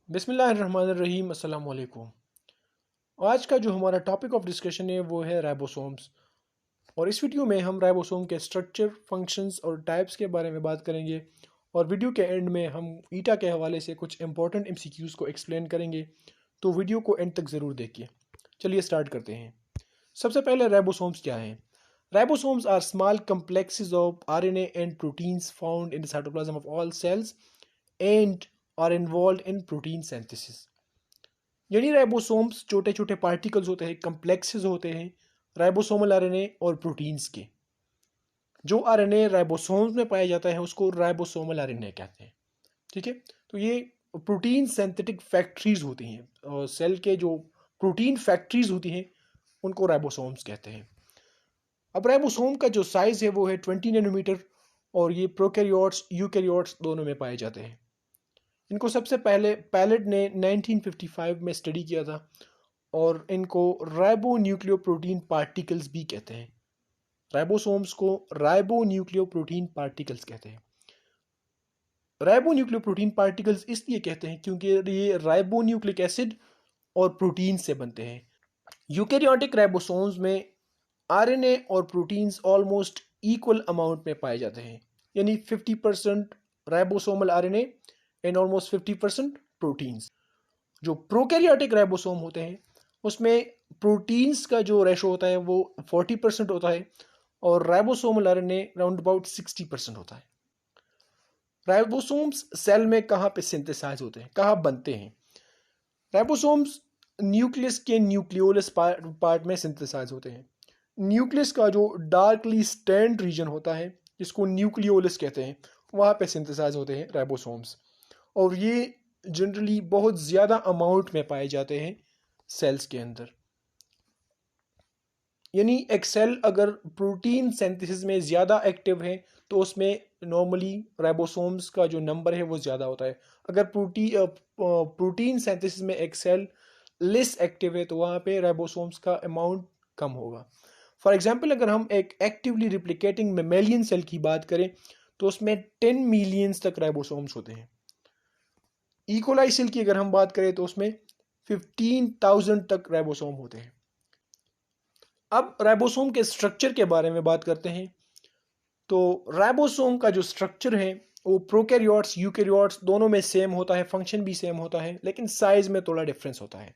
बिस्मिल्लाहिर्रहमानिर्रहीम अस्सलाम वालेकुम। आज का जो हमारा टॉपिक ऑफ डिस्कशन है वो है राइबोसोम्स। और इस वीडियो में हम राइबोसोम के स्ट्रक्चर, फंक्शंस और टाइप्स के बारे में बात करेंगे। और वीडियो के एंड में हम ईटा के हवाले से कुछ इंपॉर्टेंट एमसीक्यूज़ को एक्सप्लेन करेंगे, तो वीडियो को एंड तक ज़रूर देखिए। चलिए स्टार्ट करते हैं। सबसे पहले राइबोसोम्स क्या हैं? Ribosomes are small complexes of RNA and proteins found in the cytoplasm of all cells and are involved in protein synthesis। यानी राइबोसोम्स छोटे छोटे पार्टिकल्स होते हैं, कम्प्लेक्सेस होते हैं राइबोसोमल आरएनए और प्रोटीन्स के। जो आरएनए राइबोसोम्स में पाया जाता है उसको राइबोसोमल आरएनए कहते हैं। ठीक है, तो ये प्रोटीन सिंथेटिक फैक्ट्रीज होती हैं, और सेल के जो प्रोटीन फैक्ट्रीज होती हैं उनको राइबोसोम्स कहते हैं। अब राइबोसोम का जो साइज़ है वो है 20 नैनोमीटर, और ये प्रोकैरियोट्स यूकैरियोट्स दोनों में पाए जाते हैं। इनको सबसे पहले पैलेट ने 1955 में स्टडी किया था, और इनको राइबोन्यूक्लियोप्रोटीन पार्टिकल्स भी कहते हैं। राइबोसोम्स को राइबोन्यूक्लियोप्रोटीन पार्टिकल्स कहते हैं। राइबोन्यूक्लियोप्रोटीन पार्टिकल्स इसलिए कहते हैं क्योंकि ये राइबोन्यूक्लिक एसिड और प्रोटीन से बनते हैं। यूकैरियोटिक राइबोसोम्स में आरएनए और प्रोटीन्स ऑलमोस्ट इक्वल अमाउंट में पाए जाते हैं, यानी 50% ribosomal RNA and almost 50% proteins. जो प्रोकैरियोटिक राइबोसोम होते हैं उसमें प्रोटीन्स का जो रेशो होता है वो 40% होता है, और राइबोसोमल आरएनए राउंड अबाउट 60% होता है। राइबोसोम्स सेल में कहाँ पे सिंथेसाइज होते हैं, कहाँ बनते हैं? राइबोसोम्स न्यूक्लियस के न्यूक्लियोलस पार्ट में सिंथेसाइज होते हैं। न्यूक्लियस का जो डार्कली स्टैंड रीजन होता है जिसको न्यूक्लियोलस कहते हैं, वहाँ पे सिंथेसाइज होते हैं राइबोसोम्स। और ये जनरली बहुत ज़्यादा अमाउंट में पाए जाते हैं सेल्स के अंदर। यानी एक सेल अगर प्रोटीन सिंथेसिस में ज़्यादा एक्टिव है तो उसमें नॉर्मली राइबोसोम्स का जो नंबर है वो ज़्यादा होता है। अगर प्रोटीन सिंथेसिस में एक सेल लेस एक्टिव है तो वहाँ पे राइबोसोम्स का अमाउंट कम होगा। फॉर एग्जांपल, अगर हम एक एक्टिवली रिप्लिकेटिंग मेमेलियन सेल की बात करें तो उसमें 10 मिलियंस तक राइबोसोम्स होते हैं। इकोलाई सेल की अगर हम बात करें तो उसमें 15,000 तक राइबोसोम होते हैं। अब राइबोसोम के स्ट्रक्चर के बारे में बात करते हैं। तो राइबोसोम का जो स्ट्रक्चर है वो प्रोकैरियोट्स यूकैरियोट्स दोनों में सेम होता है, फंक्शन भी सेम होता है, लेकिन साइज में थोड़ा डिफरेंस होता है।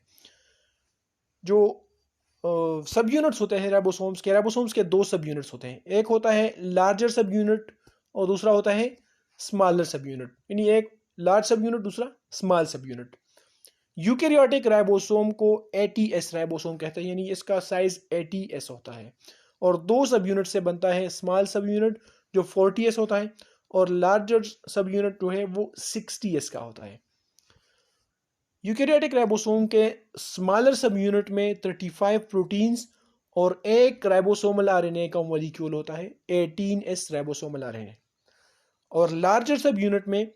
जो सब यूनिट्स होते हैं राइबोसोम्स के दो सब यूनिट्स होते हैं। एक होता है लार्जर सब यूनिट और दूसरा होता है स्मॉलर सब यूनिट, यानी एक लार्ज सब यूनिट, दूसरा स्मॉल सब यूनिट। यूकैरियोटिक राइबोसोम को एटीएस राइबोसोम कहते हैं, यानी इसका साइज एटीएस होता है, और दो सब यूनिट से बनता है। स्मॉल सब यूनिट जो 40s होता है, और लार्जर सब यूनिट जो है वो 60s का होता है। यूकैरियोटिक राइबोसोम के स्मॉलर सब यूनिट में 35 प्रोटीन्स और एक राइबोसोमल आरएनए का मॉलिक्यूल होता है, 18s राइबोसोमल आरएनए। और लार्जर सब यूनिट में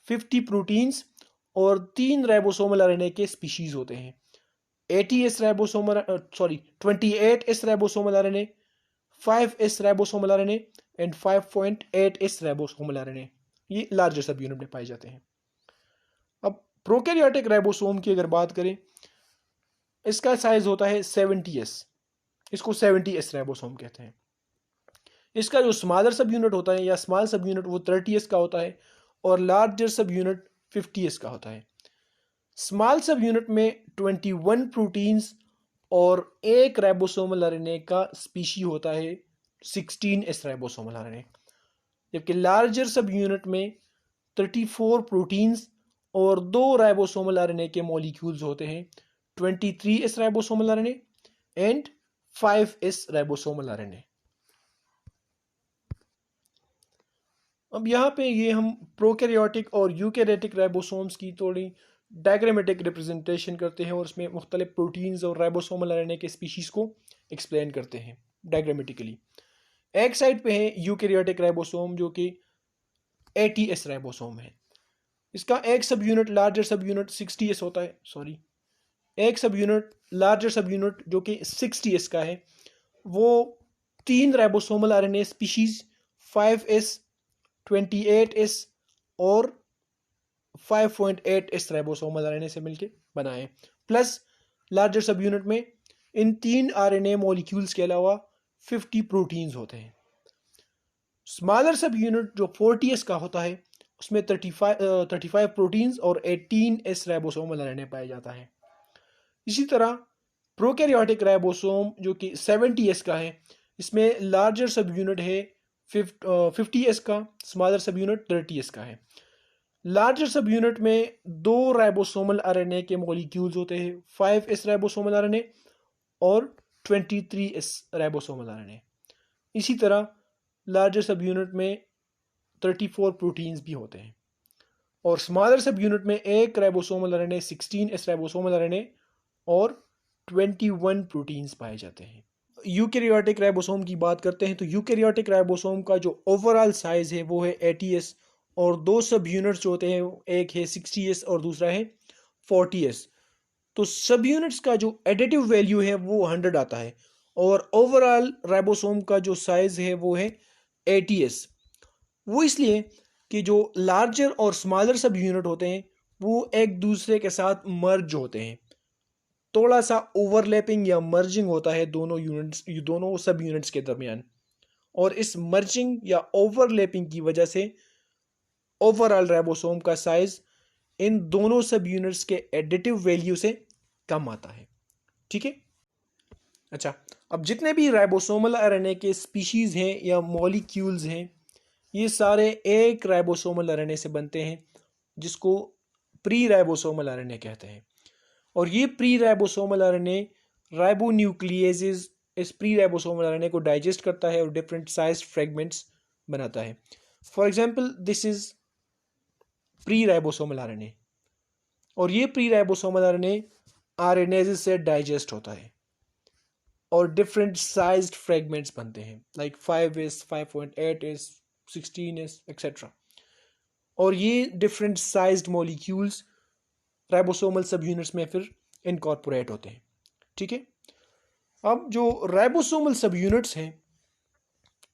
50 प्रोटीन्स और 3 राइबोसोमल आरएनए के स्पीशीज होते हैं, 28s ribosomal RNA, 5s ribosomal RNA and 5.8s ribosomal RNA. ये लार्जर सब यूनिट में पाए जाते हैं। अब प्रोकैरियोटिक राइबोसोम की अगर बात करें, इसका साइज होता है 70s, इसको 70s राइबोसोम कहते हैं। इसका जो स्मॉलर सब यूनिट होता है या स्मॉल सब यूनिट वो 30s का होता है, और लार्जर सब यूनिट 50s का होता है। स्मॉल सब यूनिट में 21 प्रोटीन्स और एक राइबोसोमल आरएनए का स्पीशी होता है, 16s राइबोसोमल आरएनए। जबकि लार्जर सब यूनिट में 34 प्रोटीन्स और 2 राइबोसोमल आरएनए के मॉलिक्यूल्स होते हैं, 23s ribosomal RNA and 5s ribosomal RNA. अब यहाँ पे ये हम प्रोकैरियोटिक और यूकैरियोटिक राइबोसोम्स की थोड़ी डायग्रामेटिक रिप्रेजेंटेशन करते हैं, और उसमें मुख्तलिफ प्रोटीन्स और राइबोसोमल आरएनए के स्पीशीज़ को एक्सप्लेन करते हैं डायग्रामेटिकली। एक साइड पे है यूकैरियोटिक राइबोसोम जो कि 80s राइबोसोम है। इसका एक सब यूनिट लार्जर सब यूनिट 60s होता है, एक सब यूनिट लार्जर सब यूनिट जो कि 60s का है, वो 3 ribosomal RNA species 5s, 28s और 5.8 इस राइबोसोमल आरएनए से मिलके बना है। प्लस लार्जर सब यूनिट में इन 3 आरएनए मॉलिक्यूल्स के अलावा 50 प्रोटीन्स होते हैं। स्मॉलर सब यूनिट जो 40s का होता है उसमें 35 प्रोटीन्स और 18 एस राइबोसोमल आरएनए पाया जाता है। इसी तरह प्रोकैरियोटिक राइबोसोम जो कि 70s का है, इसमें लार्जर सब यूनिट है 50s का, स्मॉलर सब यूनिट 30s का है। लार्जर सब यूनिट में 2 राइबोसोमल आरएनए के मॉलिक्यूल्स होते हैं, 5s राइबोसोमल आरएनए और 23s राइबोसोमल आरएनए। इसी तरह लार्जर सब यूनिट में 34 प्रोटीन्स भी होते हैं और स्मॉलर सब यूनिट में एक ribosomal RNA, 16s ribosomal RNA और 21 प्रोटीन्स पाए जाते हैं। यूकैरियोटिक राइबोसोम की बात करते हैं तो यूकैरियोटिक राइबोसोम का जो ओवरऑल साइज है वो है 80s और 2 सब यूनिट्स जो होते हैं, एक है 60s और दूसरा है 40s। तो सब यूनिट्स का जो एडिटिव वैल्यू है वो 100 आता है और ओवरऑल राइबोसोम का जो साइज है वो है 80s। वो इसलिए कि जो लार्जर और स्मॉलर सब यूनिट होते हैं वो एक दूसरे के साथ मर्ज होते हैं, थोड़ा सा ओवरलैपिंग या मर्जिंग होता है दोनों सब यूनिट्स के दरमियान, और इस मर्जिंग या ओवरलैपिंग की वजह से ओवरऑल राइबोसोम का साइज इन दोनों सब यूनिट्स के एडिटिव वैल्यू से कम आता है। ठीक है। अच्छा, अब जितने भी राइबोसोमल आरएनए के स्पीशीज हैं या मॉलिक्यूल्स हैं, ये सारे एक राइबोसोमल आरएनए से बनते हैं जिसको प्री राइबोसोमल आरएनए कहते हैं। और ये प्री राइबोसोमल आरएनए राइबोन्यूक्लिएजेज इस प्री राइबोसोमल आरएनए को डाइजेस्ट करता है और डिफरेंट साइज्ड फ्रेगमेंट्स बनाता है। For example this is pre ribosomal RNA और ये प्री राइबोसोमल आरएनए आरएनएजेस से डाइजेस्ट होता है और डिफरेंट साइज्ड फ्रेगमेंट्स बनते हैं like 5s, 5.8s, 16s etcetera. और ये डिफरेंट साइज्ड मॉलिक्यूल्स राइबोसोमल सब यूनिट्स में फिर इनकॉर्पोरेट होते हैं। ठीक है। अब जो राइबोसोमल सब यूनिट्स हैं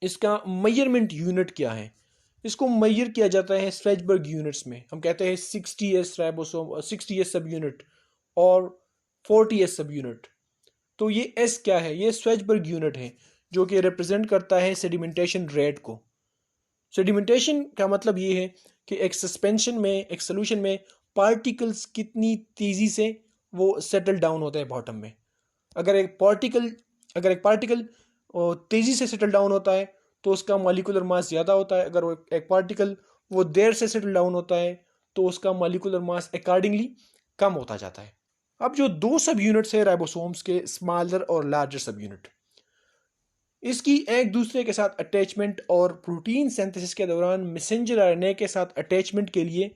इसका मेजरमेंट यूनिट क्या है? इसको मेजर किया जाता है स्ट्रेचबर्ग यूनिट्स में। हम कहते हैं 60s राइबोसोम, 60s सब यूनिट और 40s सब यूनिट। तो ये एस क्या है? ये स्ट्रेचबर्ग यूनिट है जो कि रिप्रेजेंट करता है सेडिमेंटेशन रेट को। सेडिमेंटेशन का मतलब ये है कि एक सस्पेंशन में, एक सोल्यूशन में पार्टिकल्स कितनी तेजी से वो सेटल डाउन होता है बॉटम में। अगर एक पार्टिकल तेजी से सेटल डाउन होता है तो उसका मॉलिक्यूलर मास ज़्यादा होता है। अगर वो एक पार्टिकल वो देर से सेटल डाउन होता है तो उसका मॉलिक्यूलर मास अकॉर्डिंगली कम होता जाता है। अब जो 2 सब यूनिट्स है राइबोसोम्स के, स्मॉलर और लार्जर सब यूनिट, इसकी एक दूसरे के साथ अटैचमेंट और प्रोटीन सिंथेसिस के दौरान मैसेंजर आरएनए के साथ अटैचमेंट के लिए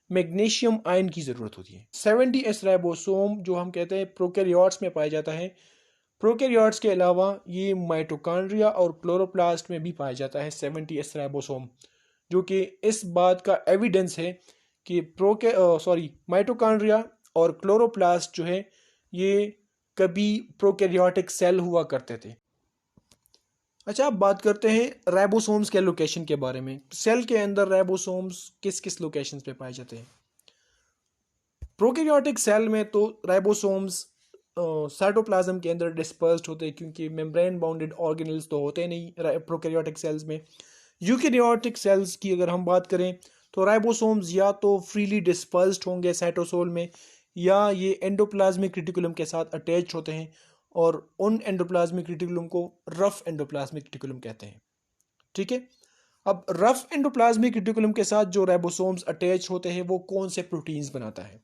मैग्नीशियम आयन की ज़रूरत होती है। 70s राइबोसोम जो हम कहते हैं प्रोकैरियोट्स में पाया जाता है। प्रोकैरियोट्स के अलावा ये माइटोकॉन्ड्रिया और क्लोरोप्लास्ट में भी पाया जाता है 70s राइबोसोम, जो कि इस बात का एविडेंस है कि माइटोकॉन्ड्रिया और क्लोरोप्लास्ट जो है ये कभी प्रोकैरियोटिक सेल हुआ करते थे। अच्छा, अब बात करते हैं राइबोसोम्स के लोकेशन के बारे में। सेल के अंदर राइबोसोम्स किस किस लोकेशंस पे पाए जाते हैं? प्रोकैरियोटिक सेल में तो राइबोसोम्स साइटोप्लाज्म के अंदर डिस्पर्स्ड होते हैं क्योंकि मेम्ब्रेन बाउंडेड ऑर्गेनेल्स तो होते नहीं प्रोकैरियोटिक सेल्स में। यूकैरियोटिक सेल्स की अगर हम बात करें तो राइबोसोम्स या तो फ्रीली डिस्पर्स्ड होंगे साइटोसोल में या ये एंडोप्लाज्मिक रेटिकुलम के साथ अटैच होते हैं और उन एंडोप्लाज्मिक रेटिकुलम को रफ एंडोप्लाज्मिक रेटिकुलम कहते हैं। ठीक है। अब रफ एंडोप्लाज्मिक रेटिकुलम के साथ जो राइबोसोम्स अटैच होते हैं वो कौन से प्रोटीन्स बनाता है?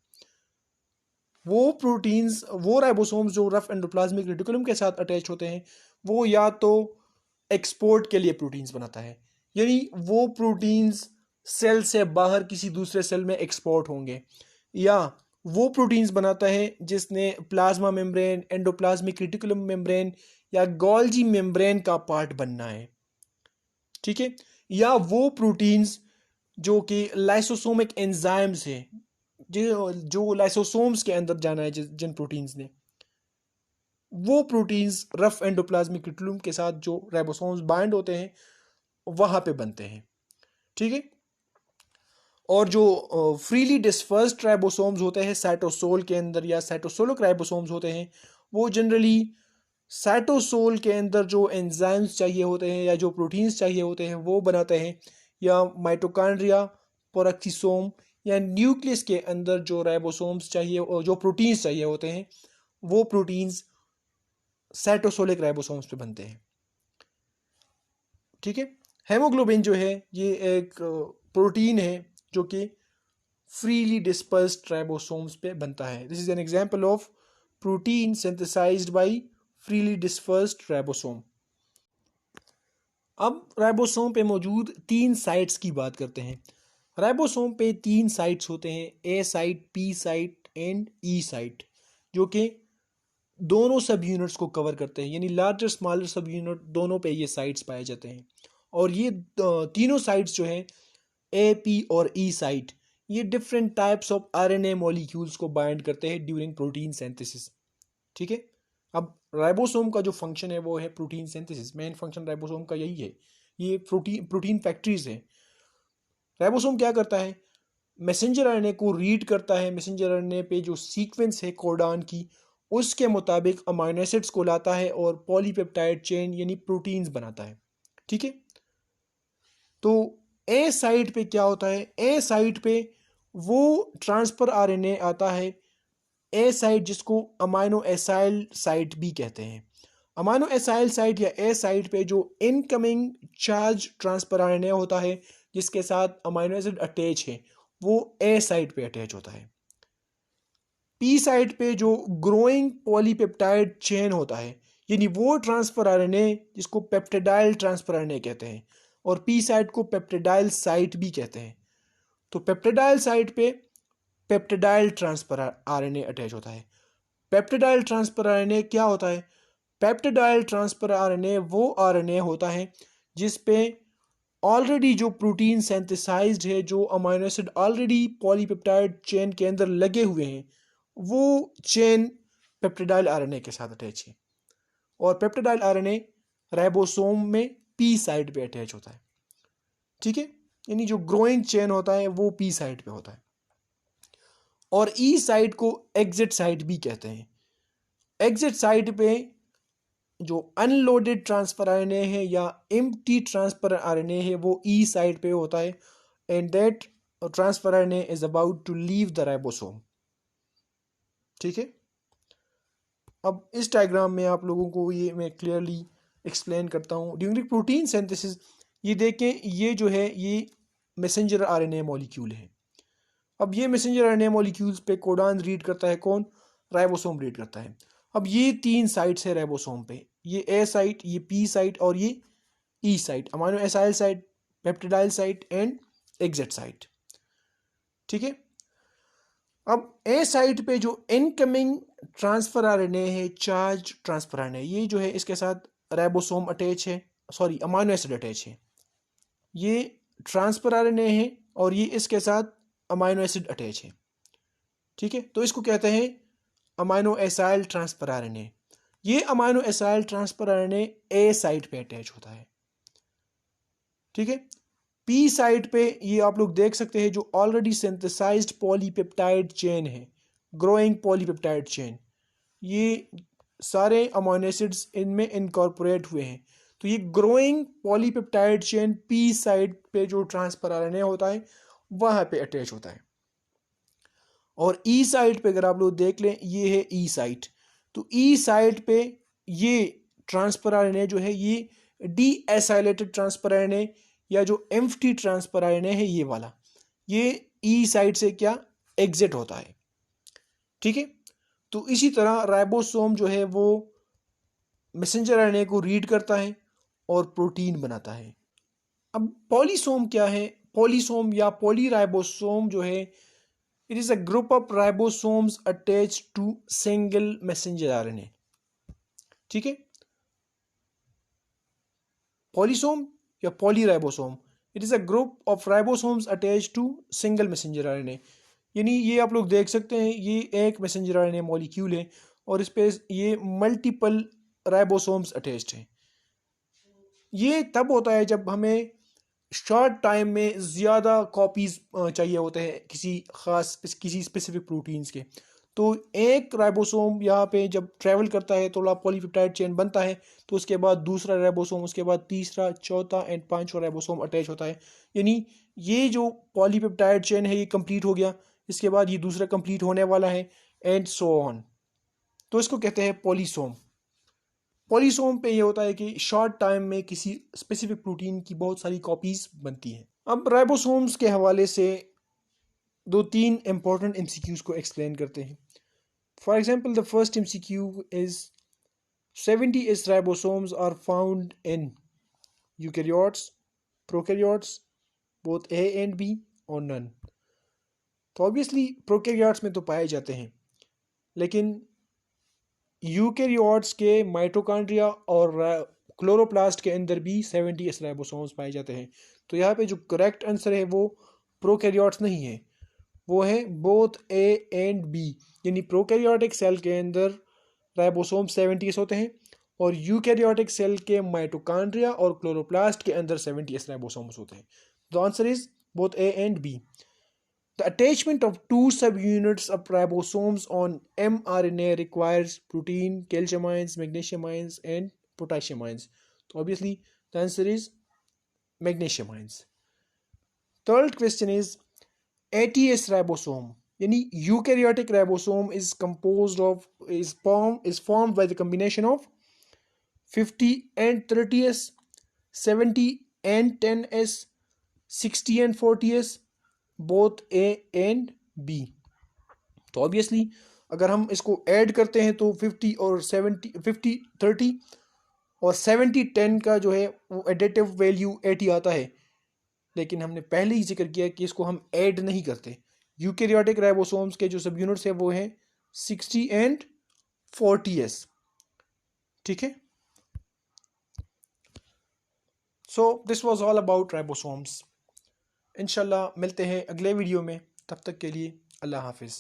वो राइबोसोम्स जो रफ एंडोप्लाज्मिक रेटिकुलम के साथ अटैच होते हैं वो या तो एक्सपोर्ट के लिए प्रोटीन्स बनाता है, यानी वो प्रोटीन्स सेल से बाहर किसी दूसरे सेल में एक्सपोर्ट होंगे, या वो प्रोटीन्स बनाता है जिसने plasma membrane, endoplasmic reticulum membrane या गोल्जी मेम्ब्रेन का पार्ट बनना है। ठीक है। या वो प्रोटीन्स जो कि लाइसोसोमिक एंजाइम्स है, जो लाइसोसोम्स के अंदर जाना है, जिन प्रोटीन्स ने, वो प्रोटीन्स रफ एंडोप्लाज्मिक रेटिकुलम के साथ जो राइबोसोम्स बाइंड होते हैं वहां पे बनते हैं। ठीक है। और जो फ्रीली डिस्पर्स्ड राइबोसोम्स होते हैं साइटोसोल के अंदर या साइटोसोलिक राइबोसोम्स होते हैं, वो जनरली साइटोसोल के अंदर जो एंजाइम्स चाहिए होते हैं या जो प्रोटीन्स चाहिए होते हैं वो बनाते हैं, या माइटोकॉन्ड्रिया, पेरोक्सिसोम या न्यूक्लियस के अंदर जो राइबोसोम्स चाहिए और जो प्रोटीन्स चाहिए होते हैं वो प्रोटीन्स साइटोसोलिक राइबोसोम्स पे बनते हैं। ठीक है। हेमोग्लोबिन जो है ये एक प्रोटीन है जो कि फ्रीली डिस्पर्स्ड राइबोसोम्स पे बनता है। This is an example of protein synthesised by freely dispersed ribosome. अब राइबोसोम पे मौजूद 3 साइट्स की बात करते हैं। राइबोसोम पे 3 साइट्स होते हैं, A site, P site and E site, जो कि दोनों सब यूनिट्स को कवर करते हैं, यानी लार्जर स्मॉलर सब यूनिट दोनों पे ये साइट्स पाए जाते हैं। और ये तीनों साइट्स जो हैं ए, पी और ई साइट, ये different types of RNA molecules को बाइंड करते हैं ड्यूरिंग प्रोटीन सिंथेसिस। ठीक है। अब राइबोसोम का जो फंक्शन है वो है protein synthesis. Main function ribosome का यही है, ये प्रोटीन फैक्ट्रीज है। राइबोसोम क्या करता है, मैसेंजर आरएनए को रीड करता है, मैसेंजर आरएनए पे जो सीक्वेंस है कोडान की उसके मुताबिक अमाइनो एसिड्स को लाता है और पॉलीपेप्टाइड चेन यानी प्रोटीन्स बनाता है। ठीक है। तो ए साइट पे क्या होता है, ए साइट पे वो ट्रांसफर आरएनए आता है, ए साइट जिसको अमाइनो एसाइल साइट भी कहते हैं। अमाइनो एसाइल साइट या ए साइट पे जो इनकमिंग चार्ज ट्रांसफर आरएनए होता है जिसके साथ अमाइनो एसिड अटैच है वो ए साइट पे अटैच होता है। पी साइट पे जो ग्रोइंग पॉलीपेप्टाइड चेन होता है, यानी वो ट्रांसफर आरएनए जिसको पेप्टिडाइल ट्रांसफर आरएनए कहते हैं, और पी साइट को पेप्टिडाइल साइट भी कहते हैं। तो पेप्टिडाइल साइट पे पेप्टिडाइल ट्रांसफर आरएनए अटैच होता है। पेप्टिडाइल ट्रांसफर आरएनए क्या होता है, पेप्टिडाइल ट्रांसफर आरएनए वो आरएनए होता है जिस पे ऑलरेडी जो प्रोटीन सिंथेसाइज्ड है, जो amino acid already polypeptide chain के अंदर लगे हुए हैं, वो चेन पेप्टिडाइल आरएनए के साथ अटैच है। और पेप्टिडाइल आरएनए राइबोसोम में पी साइड पे अटैच होता है। ठीक है। यानी जो ग्रोइंग चेन होता है वो पी साइड पे होता है। और ई साइड को एग्जिट साइड भी कहते हैं। एग्जिट साइड पे जो अनलोडेड ट्रांसफर आरएनए है या एम्प्टी ट्रांसफर आरएनए है वो ई साइड पे होता है, and that transfer RNA is about to leave the ribosome. ठीक है। अब इस डायग्राम में आप लोगों को ये मैं क्लियरली एक्सप्लेन करता हूँ। ड्यूरिंग प्रोटीन सिंथेसिस ये देखें, ये जो है ये मैसेंजर आरएनए मॉलिक्यूल है। अब ये मैसेंजर आरएनए मॉलिक्यूल्स पे कोडान रीड करता है कौन, राइबोसोम रीड करता है। अब ये 3 साइट्स है राइबोसोम पे, ये ए साइट, ये पी साइट और ये E site, amino acyl site, peptidyl site and exit site. ठीक है। अब ए साइट पे जो इनकमिंग ट्रांसफर आरएनए है, चार्ज ट्रांसफर आरएनए, ये जो है इसके साथ राइबोसोम अटैच है, सॉरी अमाइनो एसिड अटैच है। ये ट्रांसफर आरएनए है और ये इसके साथ अमाइनो एसिड अटैच है। ठीक है। तो इसको कहते हैं अमाइनो एसाइल ट्रांसफर आरएनए। ये अमाइनो एसाइल ट्रांसफर आरएनए ए साइट पे अटैच होता है। ठीक है। पी साइट पे ये आप लोग देख सकते हैं जो ऑलरेडी सिंथेसाइज्ड पॉलीपेप्टाइड चेन है, ग्रोइंग पॉलीपेप्टाइड चेन, ये सारे अमाइनो एसिड्स इनमें इनकॉर्पोरेट हुए हैं। तो ये growing polypeptide chain P site पे जो ट्रांसफर आरएनए होता है वहां पे अटैच होता है। और ई साइट पे अगर आप लोग देख लें, ये है ई साइट। तो ई साइट पे ये ट्रांसफर आरएनए जो है ये डी एसाइलेटेड ट्रांसफर आरएनए या जो एम्प्टी ट्रांसफर आरएनए है ये वाला, ये ई साइट से क्या एग्जिट होता है। ठीक है। तो इसी तरह राइबोसोम जो है वो मैसेंजर आरएनए को रीड करता है और प्रोटीन बनाता है। अब पॉलीसोम क्या है, पॉलीसोम या पॉलीराइबोसोम जो है, it is a group of ribosomes attached to single messenger RNA। ठीक है। पॉलीसोम या polyribosome, it is a group of ribosomes attached to single messenger RNA. यानी ये आप लोग देख सकते हैं ये एक मैसेंजर आरएनए मॉलिक्यूल है और इस पे ये मल्टीपल राइबोसोम्स अटैच्ड हैं। ये तब होता है जब हमें शॉर्ट टाइम में ज़्यादा कॉपीज़ चाहिए होते हैं किसी स्पेसिफिक प्रोटीन्स के। तो एक राइबोसोम यहाँ पे जब ट्रैवल करता है, थोड़ा पॉलीपेप्टाइड चेन बनता है, तो उसके बाद दूसरा राइबोसोम, उसके बाद तीसरा, चौथा एंड पांचवा राइबोसोम अटैच होता है। यानी ये जो पॉलीपेप्टाइड चेन है ये कंप्लीट हो गया, इसके बाद ये दूसरा कंप्लीट होने वाला है एंड सो ऑन। तो इसको कहते हैं पॉलीसोम। पॉलीसोम पे ये होता है कि शॉर्ट टाइम में किसी स्पेसिफिक प्रोटीन की बहुत सारी कॉपीज बनती हैं। अब राइबोसोम्स के हवाले से दो तीन इंपॉर्टेंट एमसीक्यूज को एक्सप्लेन करते हैं। For example the first MCQ is 70 S ribosomes are found in eukaryotes, prokaryotes, both A and B, or none। तो ऑब्वियसली प्रोकैरियोट्स में तो पाए जाते हैं, लेकिन यूकैरियोट्स के माइटोकॉन्ड्रिया और क्लोरोप्लास्ट के अंदर भी 70 S राइबोसोम्स पाए जाते हैं। तो यहाँ पे जो करेक्ट आंसर है वो प्रोकैरियोट्स नहीं है, वो है बोथ ए एंड बी। यानी प्रोकैरियोटिक सेल के अंदर राइबोसोम 70 S होते हैं और यूकैरियोटिक सेल के माइटोकॉन्ड्रिया और क्लोरोप्लास्ट के अंदर 70 S राइबोसोम्स होते हैं। The answer is both A and B. The attachment of two subunits of ribosomes on mRNA requires protein, calcium ions, magnesium ions, and potassium ions. So obviously the answer is magnesium ions. Third question is ATS ribosome. Yani eukaryotic ribosome is formed by the combination of 50 and 30S, 70 and 10S, 60 and 40S, both A and B. तो obviously अगर हम इसको add करते हैं तो 50 और 70, 50 30 और 70 10 का जो है वो एडिटिव वैल्यू 80 आता है। लेकिन हमने पहले ही जिक्र किया कि इसको हम ऐड नहीं करते। यूकैरियोटिक राइबोसोम्स के जो सब यूनिट्स है वो हैं 60 एंड 40S। ठीक है। So this was all about ribosomes. इंशाल्लाह मिलते हैं अगले वीडियो में, तब तक के लिए अल्लाह हाफिज़।